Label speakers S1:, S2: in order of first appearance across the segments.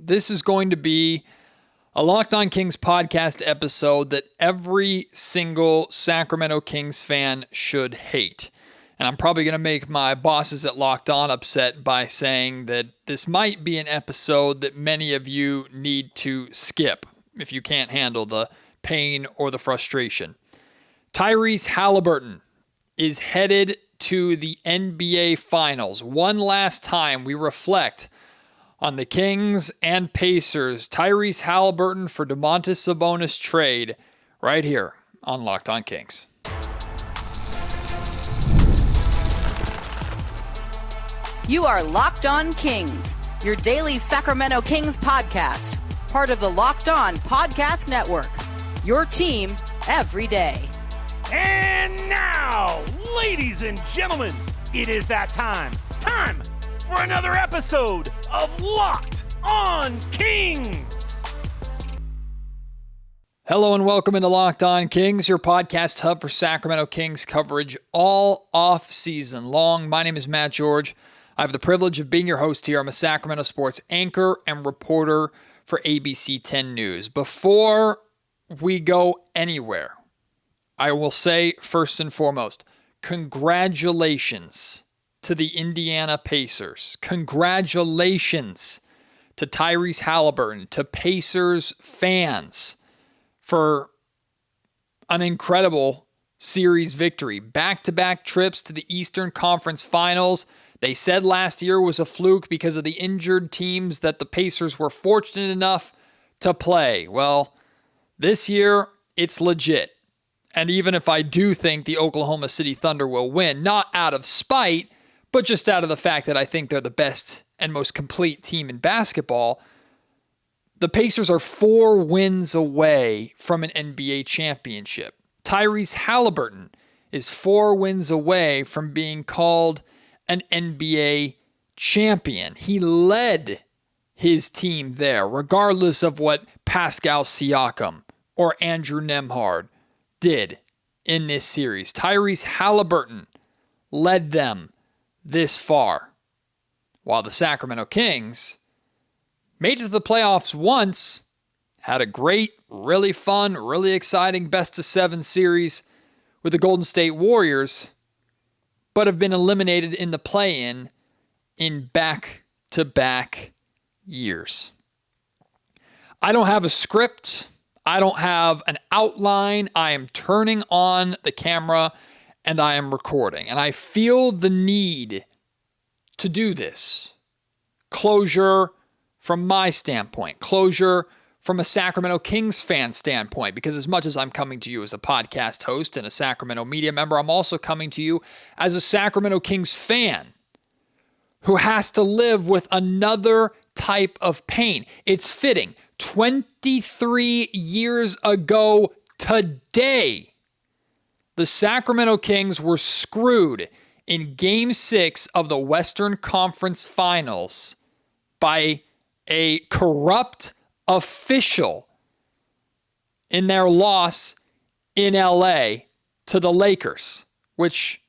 S1: This is going to be a Locked On Kings podcast episode that every single Sacramento Kings fan should hate. And I'm probably going to make my bosses at Locked On upset by saying that this might be an episode that many of you need to skip if you can't handle the pain or the frustration. Tyrese Haliburton is headed to the NBA Finals. One last time we reflect on the Kings and Pacers Tyrese Haliburton for Domantas Sabonis trade right here on Locked On Kings.
S2: You are Locked On Kings, your daily Sacramento Kings podcast, part of the Locked On Podcast Network, your team every day.
S3: And now, ladies and gentlemen, it is that time for another episode of Locked On Kings.
S1: Hello and welcome into Locked On Kings, your podcast hub for Sacramento Kings coverage all off season long. My name is Matt George. I have the privilege of being your host here. I'm a Sacramento sports anchor and reporter for ABC 10 News. Before we go anywhere, I will say first and foremost, congratulations to the Indiana Pacers. Congratulations to Tyrese Haliburton, to Pacers fans for an incredible series victory. Back-to-back trips to the Eastern Conference Finals. They said last year was a fluke because of the injured teams that the Pacers were fortunate enough to play. Well, this year, it's legit. And even if I do think the Oklahoma City Thunder will win, not out of spite, but just out of the fact that I think they're the best and most complete team in basketball, the Pacers are 4 wins away from an NBA championship. Tyrese Haliburton is 4 wins away from being called an NBA champion. He led his team there, regardless of what Pascal Siakam or Andrew Nembhard did in this series. Tyrese Haliburton led them this far, while the Sacramento Kings made it to the playoffs once, had a great, really fun, really exciting best-of-7 series with the Golden State Warriors, but have been eliminated in the play-in in back-to-back years. I don't have a script. I don't have an outline. I am turning on the camera and I am recording. And I feel the need to do this. Closure from my standpoint. Closure from a Sacramento Kings fan standpoint. Because as much as I'm coming to you as a podcast host and a Sacramento media member, I'm also coming to you as a Sacramento Kings fan who has to live with another type of pain. It's fitting. 23 years ago today, the Sacramento Kings were screwed in Game 6 of the Western Conference Finals by a corrupt official in their loss in LA to the Lakers, which,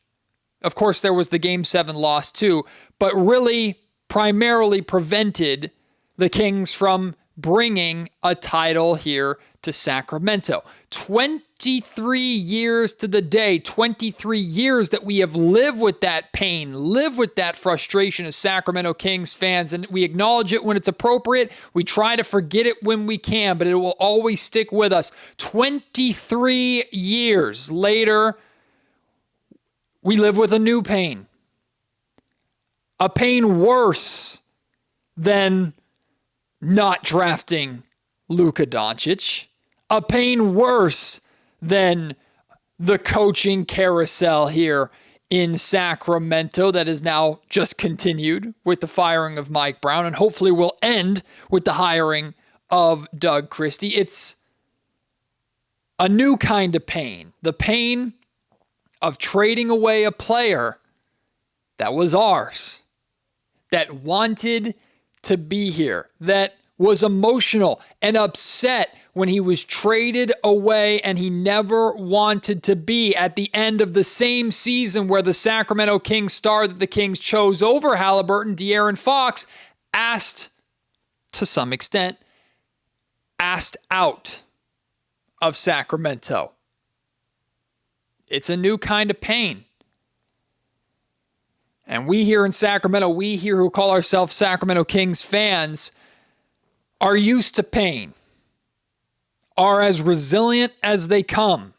S1: of course, there was the Game 7 loss too, but really primarily prevented the Kings from bringing a title here to Sacramento. 23 years to the day, 23 years that we have lived with that pain, lived with that frustration as Sacramento Kings fans, and we acknowledge it when it's appropriate. We try to forget it when we can, but it will always stick with us. 23 years later, we live with a new pain. A pain worse than not drafting Luka Doncic. A pain worse than the coaching carousel here in Sacramento that has now just continued with the firing of Mike Brown and hopefully will end with the hiring of Doug Christie. It's a new kind of pain. The pain of trading away a player that was ours, that wanted to be here, that was emotional and upset when he was traded away and he never wanted to be at the end of the same season where the Sacramento Kings star that the Kings chose over Haliburton, De'Aaron Fox, asked to some extent, asked out of Sacramento. It's a new kind of pain. And we here in Sacramento, we here who call ourselves Sacramento Kings fans, are used to pain, are as resilient as they come.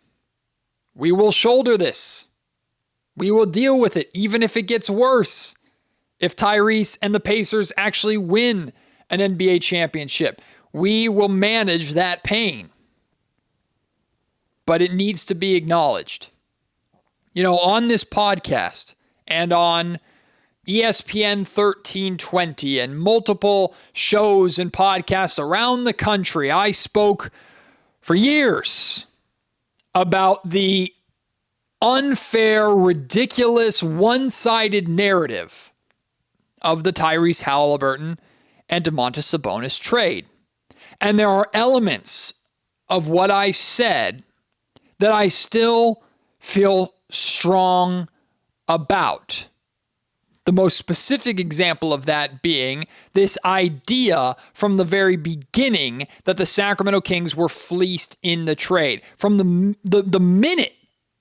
S1: We will shoulder this. We will deal with it, even if it gets worse. If Tyrese and the Pacers actually win an NBA championship, we will manage that pain. But it needs to be acknowledged. You know, on this podcast and on ESPN 1320 and multiple shows and podcasts around the country, I spoke for years about the unfair, ridiculous, one-sided narrative of the Tyrese Haliburton and Domantas Sabonis trade. And there are elements of what I said that I still feel strong about. The most specific example of that being this idea from the very beginning that the Sacramento Kings were fleeced in the trade. From the minute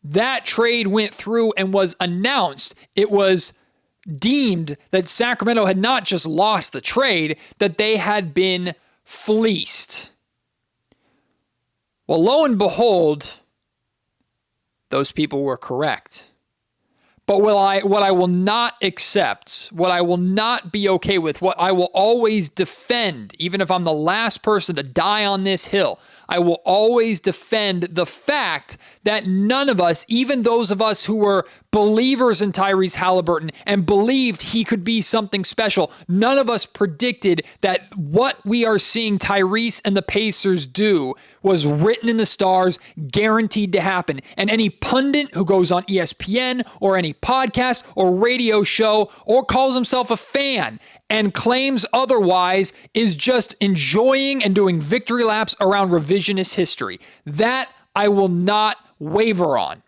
S1: that trade went through and was announced, it was deemed that Sacramento had not just lost the trade, that they had been fleeced. Well, lo and behold, those people were correct. But what I will not accept, what I will not be okay with, what I will always defend, even if I'm the last person to die on this hill, I will always defend the fact that none of us, even those of us who were believers in Tyrese Haliburton and believed he could be something special, none of us predicted that what we are seeing Tyrese and the Pacers do was written in the stars, guaranteed to happen. And any pundit who goes on ESPN or any podcast or radio show or calls himself a fan and claims otherwise is just enjoying and doing victory laps around revisionist history. That I will not waver on.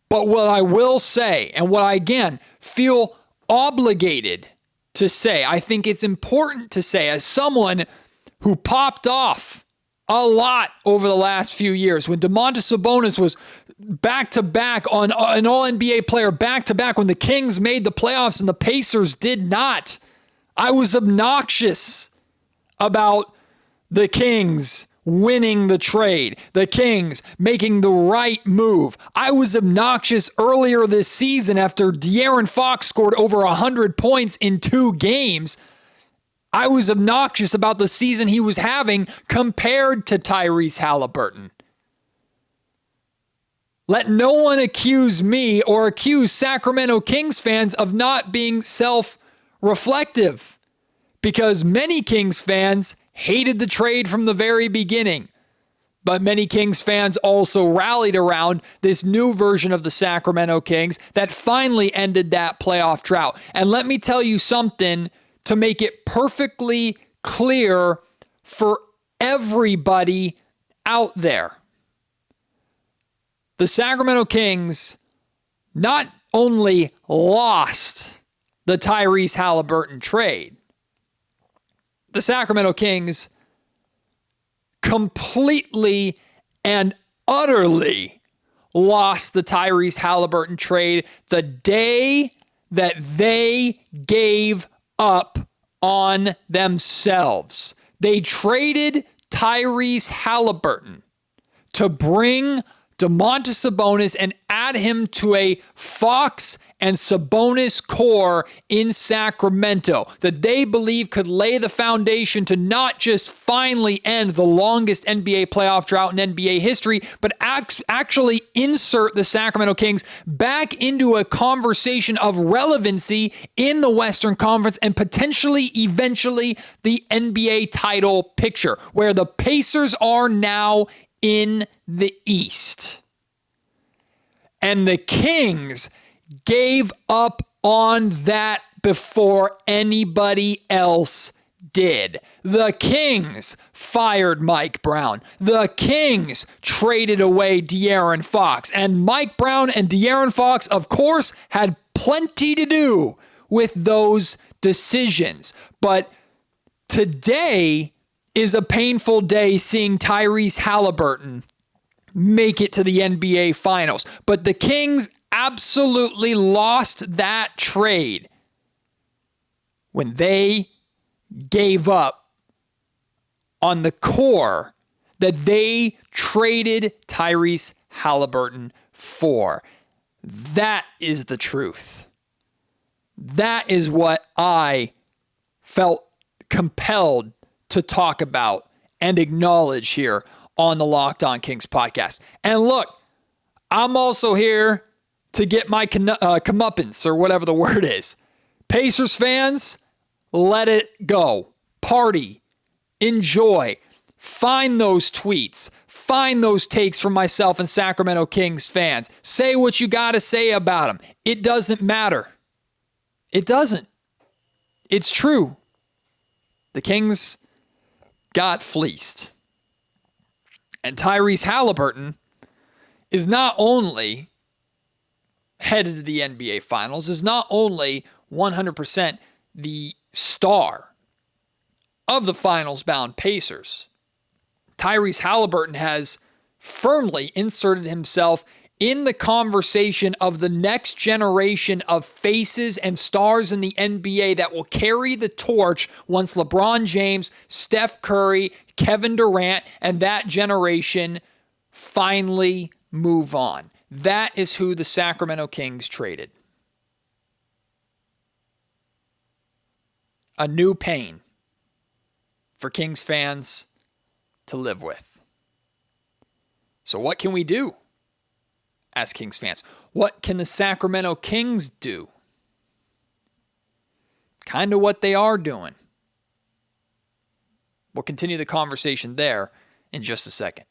S1: But what I will say, and what I again feel obligated to say, I think it's important to say as someone who popped off a lot over the last few years when Domantas Sabonis was back-to-back on an All-NBA player, back-to-back when the Kings made the playoffs and the Pacers did not. I was obnoxious about the Kings winning the trade, the Kings making the right move. I was obnoxious earlier this season after De'Aaron Fox scored over 100 points in 2 games. I was obnoxious about the season he was having compared to Tyrese Haliburton. Let no one accuse me or accuse Sacramento Kings fans of not being self-reflective, because many Kings fans hated the trade from the very beginning. But many Kings fans also rallied around this new version of the Sacramento Kings that finally ended that playoff drought. And let me tell you something to make it perfectly clear for everybody out there. The Sacramento Kings not only lost the Tyrese Haliburton trade, the Sacramento Kings completely and utterly lost the Tyrese Haliburton trade the day that they gave up on themselves. They traded Tyrese Haliburton to bring Domantas Sabonis and add him to a Fox and Sabonis core in Sacramento that they believe could lay the foundation to not just finally end the longest NBA playoff drought in NBA history, but actually insert the Sacramento Kings back into a conversation of relevancy in the Western Conference and potentially, eventually, the NBA title picture, where the Pacers are now in the East. And the Kings gave up on that before anybody else did. The Kings fired Mike Brown. The Kings traded away De'Aaron Fox. And Mike Brown and De'Aaron Fox, of course, had plenty to do with those decisions. But Today is a painful day seeing Tyrese Haliburton make it to the NBA Finals. But the Kings absolutely lost that trade when they gave up on the core that they traded Tyrese Haliburton for. That is the truth. That is what I felt compelled to talk about and acknowledge here on the Locked On Kings podcast. And look, I'm also here to get my comeuppance, or whatever the word is. Pacers fans, let it go. Party. Enjoy. Find those tweets. Find those takes from myself and Sacramento Kings fans. Say what you got to say about them. It doesn't matter. It doesn't. It's true. The Kings got fleeced. And Tyrese Haliburton is not only headed to the NBA Finals, is not only 100% the star of the finals-bound Pacers. Tyrese Haliburton has firmly inserted himself in the conversation of the next generation of faces and stars in the NBA that will carry the torch once LeBron James, Steph Curry, Kevin Durant, and that generation finally move on. That is who the Sacramento Kings traded. A new pain for Kings fans to live with. So what can we do as Kings fans? What can the Sacramento Kings do? Kind of what they are doing. We'll continue the conversation there in just a second.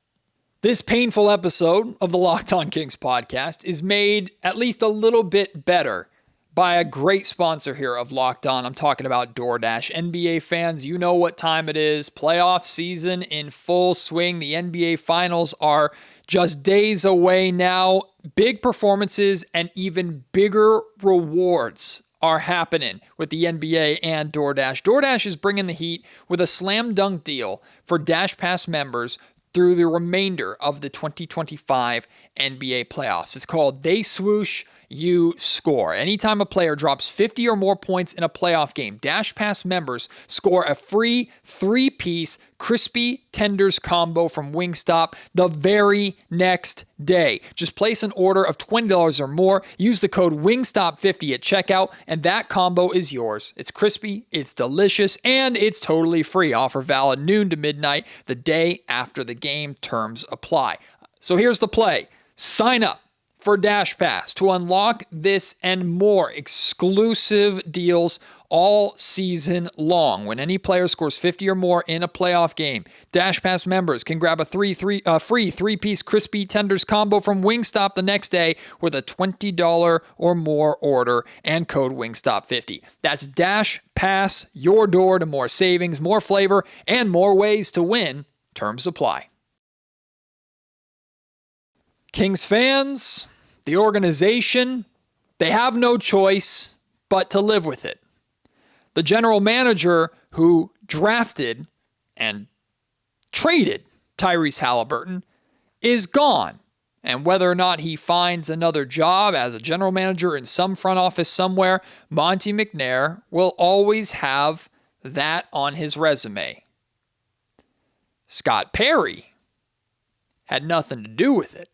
S1: This painful episode of the Locked On Kings podcast is made at least a little bit better by a great sponsor here of Locked On. I'm talking about DoorDash. NBA fans, you know what time it is. Playoff season in full swing. The NBA Finals are just days away now. Big performances and even bigger rewards are happening with the NBA and DoorDash. DoorDash is bringing the heat with a slam dunk deal for DashPass members through the remainder of the 2025 NBA playoffs. It's called They Swoosh, You Score. Anytime a player drops 50 or more points in a playoff game, DashPass members score a free 3-piece crispy tenders combo from Wingstop the very next day. Just place an order of $20 or more, use the code WINGSTOP50 at checkout, and that combo is yours. It's crispy, it's delicious, and it's totally free. Offer valid noon to midnight the day after the game. Terms apply. So here's the play. Sign up for DashPass to unlock this and more exclusive deals all season long. When any player scores 50 or more in a playoff game, DashPass members can grab a free 3-piece crispy tenders combo from Wingstop the next day with a $20 or more order and code WINGSTOP50. That's DashPass, your door to more savings, more flavor, and more ways to win. Terms apply. Kings fans, the organization, they have no choice but to live with it. The general manager who drafted and traded Tyrese Haliburton is gone. And whether or not he finds another job as a general manager in some front office somewhere, Monte McNair will always have that on his resume. Scott Perry had nothing to do with it.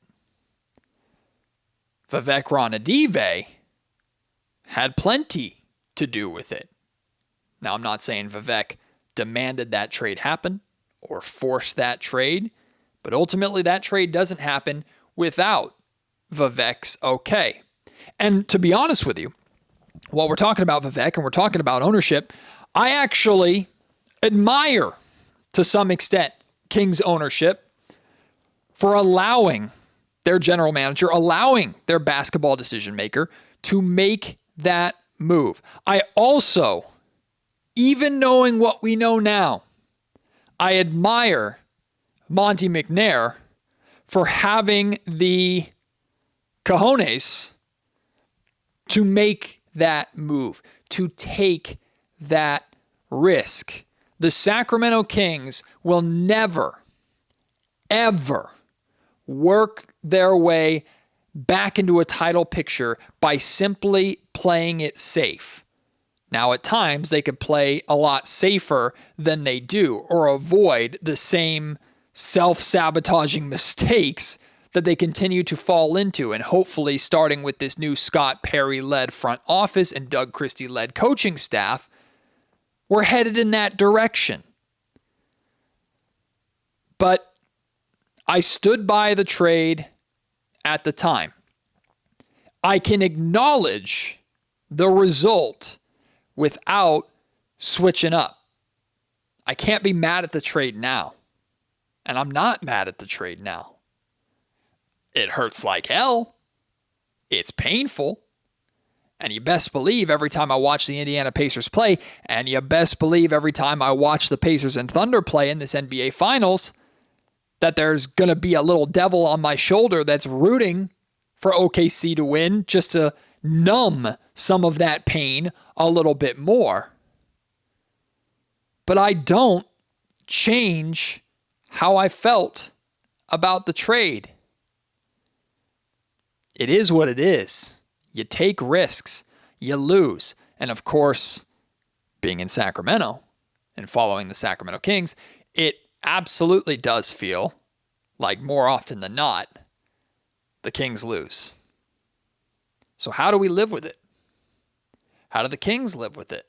S1: Vivek Ranadive had plenty to do with it. Now, I'm not saying Vivek demanded that trade happen or forced that trade, but ultimately that trade doesn't happen without Vivek's okay. And to be honest with you, while we're talking about Vivek and we're talking about ownership, I actually admire, to some extent, Kings ownership for allowing their general manager, allowing their basketball decision maker to make that move. I also, even knowing what we know now, I admire Monte McNair for having the cojones to make that move, to take that risk. the Sacramento Kings will never, ever work their way back into a title picture by simply playing it safe. Now, at times, they could play a lot safer than they do or avoid the same self-sabotaging mistakes that they continue to fall into. And hopefully, starting with this new Scott Perry-led front office and Doug Christie-led coaching staff, we're headed in that direction. But I stood by the trade at the time. I can acknowledge the result without switching up. I can't be mad at the trade now. And I'm not mad at the trade now. It hurts like hell. It's painful. And you best believe every time I watch the Indiana Pacers play, and you best believe every time I watch the Pacers and Thunder play in this NBA Finals, that there's going to be a little devil on my shoulder that's rooting for OKC to win just to numb some of that pain a little bit more. But I don't change how I felt about the trade. It is what it is. You take risks, you lose. And of course, being in Sacramento and following the Sacramento Kings, it absolutely does feel like more often than not, the Kings lose. So how do we live with it? How do the Kings live with it?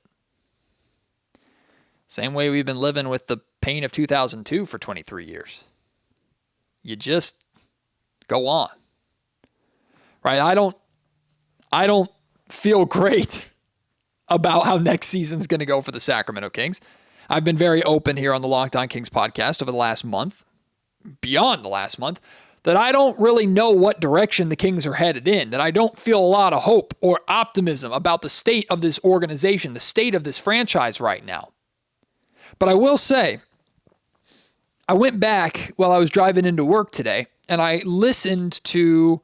S1: Same way we've been living with the pain of 2002 for 23 years. You just go on. Right? I don't feel great about how next season's going to go for the Sacramento Kings. I've been very open here on the Locked On Kings podcast over the last month, beyond the last month, that I don't really know what direction the Kings are headed in, that I don't feel a lot of hope or optimism about the state of this organization, the state of this franchise right now. But I will say, I went back while I was driving into work today, and I listened to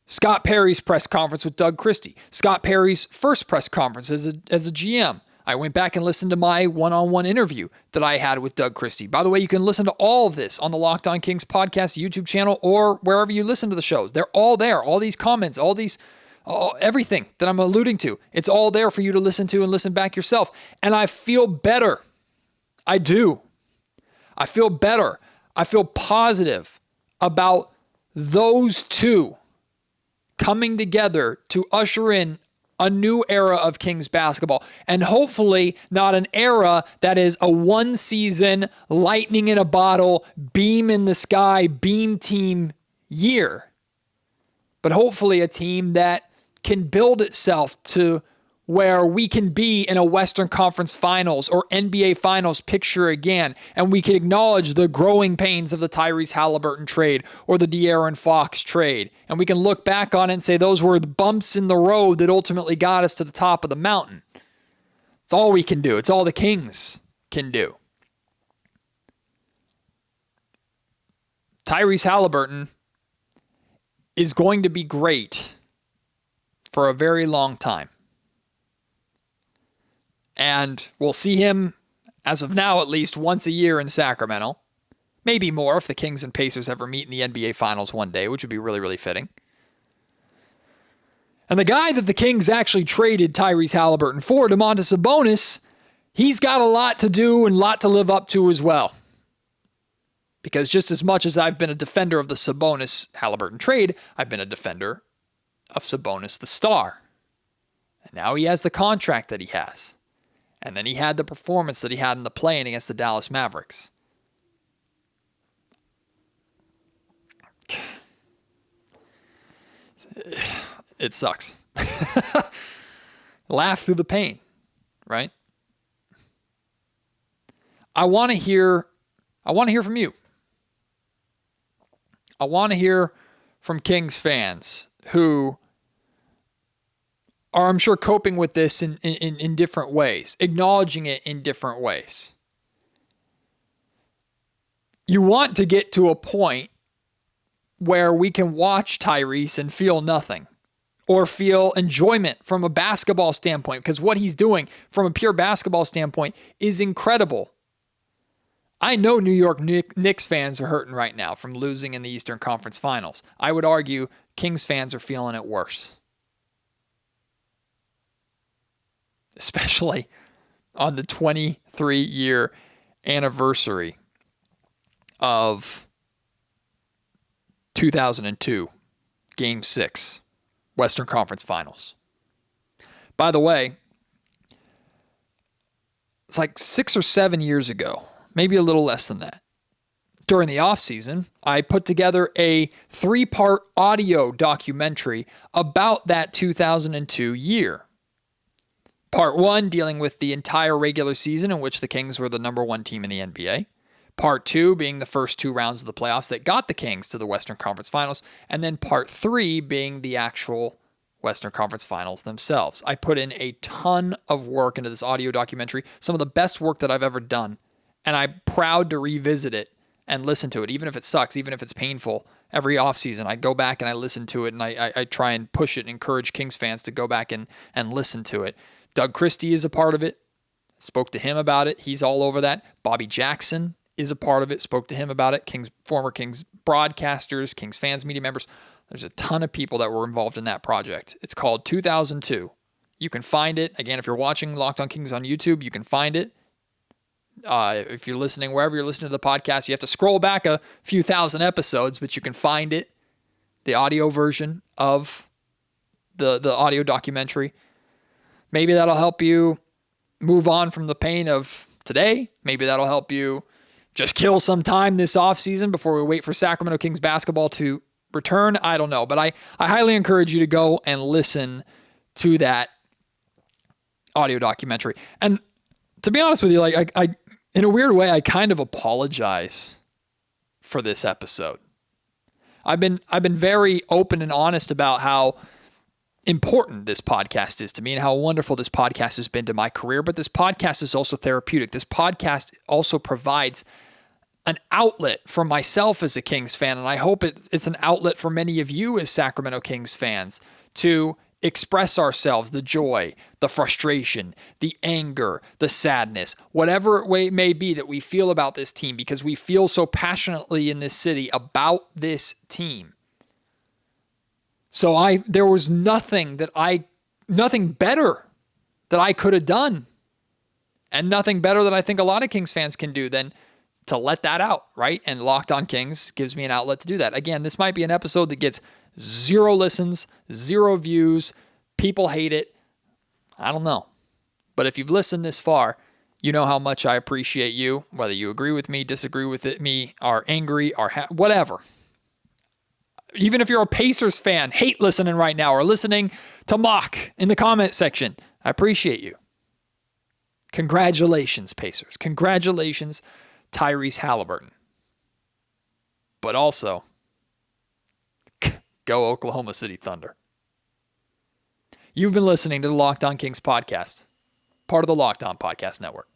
S1: Scott Perry's press conference with Doug Christie, Scott Perry's first press conference as a GM. I went back and listened to my one-on-one interview that I had with Doug Christie. By the way, you can listen to all of this on the Locked On Kings podcast YouTube channel or wherever you listen to the shows. They're all there. All these comments, everything that I'm alluding to, it's all there for you to listen to and listen back yourself. And I feel better. I do. I feel better. I feel positive about those two coming together to usher in a new era of Kings basketball, and hopefully not an era that is a one-season, lightning in a bottle, beam in the sky, beam team year, but hopefully a team that can build itself to where we can be in a Western Conference Finals or NBA Finals picture again, and we can acknowledge the growing pains of the Tyrese Haliburton trade or the De'Aaron Fox trade, and we can look back on it and say those were the bumps in the road that ultimately got us to the top of the mountain. It's all we can do. It's all the Kings can do. Tyrese Haliburton is going to be great for a very long time. And we'll see him, as of now at least, once a year in Sacramento. Maybe more if the Kings and Pacers ever meet in the NBA Finals one day, which would be really, really fitting. And the guy that the Kings actually traded Tyrese Haliburton for, Domantas Sabonis, he's got a lot to do and a lot to live up to as well. Because just as much as I've been a defender of the Sabonis-Haliburton trade, I've been a defender of Sabonis the star. And now he has the contract that he has. And then he had the performance that he had in the play-in against the Dallas Mavericks. It sucks. Laugh through the pain, right? I want to hear from you. I want to hear from Kings fans who are, I'm sure, coping with this in different ways, acknowledging it in different ways. You want to get to a point where we can watch Tyrese and feel nothing, or feel enjoyment from a basketball standpoint, because what he's doing from a pure basketball standpoint is incredible. I know New York Knicks fans are hurting right now from losing in the Eastern Conference Finals. I would argue Kings fans are feeling it worse. Especially on the 23-year anniversary of 2002, Game 6, Western Conference Finals. By the way, it's like 6 or 7 years ago, maybe a little less than that. During the offseason, I put together a 3-part audio documentary about that 2002 year. Part 1 dealing with the entire regular season in which the Kings were the number 1 team in the NBA. Part 2 being the first 2 rounds of the playoffs that got the Kings to the Western Conference Finals. And then Part 3 being the actual Western Conference Finals themselves. I put in a ton of work into this audio documentary, some of the best work that I've ever done. And I'm proud to revisit it and listen to it, even if it sucks, even if it's painful. Every offseason, I go back and I listen to it, and I try and push it and encourage Kings fans to go back and listen to it. Doug Christie is a part of it. Spoke to him about it. He's all over that. Bobby Jackson is a part of it. Spoke to him about it. Former Kings broadcasters, Kings fans, media members. There's a ton of people that were involved in that project. It's called 2002. You can find it. Again, if you're watching Locked on Kings on YouTube, you can find it. If you're listening, wherever you're listening to the podcast, you have to scroll back a few thousand episodes, but you can find it, the audio version of the audio documentary. Maybe that'll help you move on from the pain of today. Maybe that'll help you just kill some time this offseason before we wait for Sacramento Kings basketball to return. I don't know, but I highly encourage you to go and listen to that audio documentary. And to be honest with you, like I in a weird way, I kind of apologize for this episode. I've been very open and honest about how important this podcast is to me and how wonderful this podcast has been to my career, but this podcast is also therapeutic. This podcast also provides an outlet for myself as a Kings fan, and I hope it's an outlet for many of you as Sacramento Kings fans to express ourselves, the joy, the frustration, the anger, the sadness, whatever it may be that we feel about this team, because we feel so passionately in this city about this team. So there was nothing better that I could have done, and nothing better that I think a lot of Kings fans can do than to let that out, right? And Locked on Kings gives me an outlet to do that. Again, this might be an episode that gets 0 listens, 0 views. People hate it. I don't know. But if you've listened this far, you know how much I appreciate you, whether you agree with me, disagree with me, are angry, or whatever. Even if you're a Pacers fan, hate listening right now or listening to mock in the comment section, I appreciate you. Congratulations, Pacers. Congratulations, Tyrese Haliburton. But also, go Oklahoma City Thunder. You've been listening to the Locked on Kings podcast, part of the Locked on Podcast Network.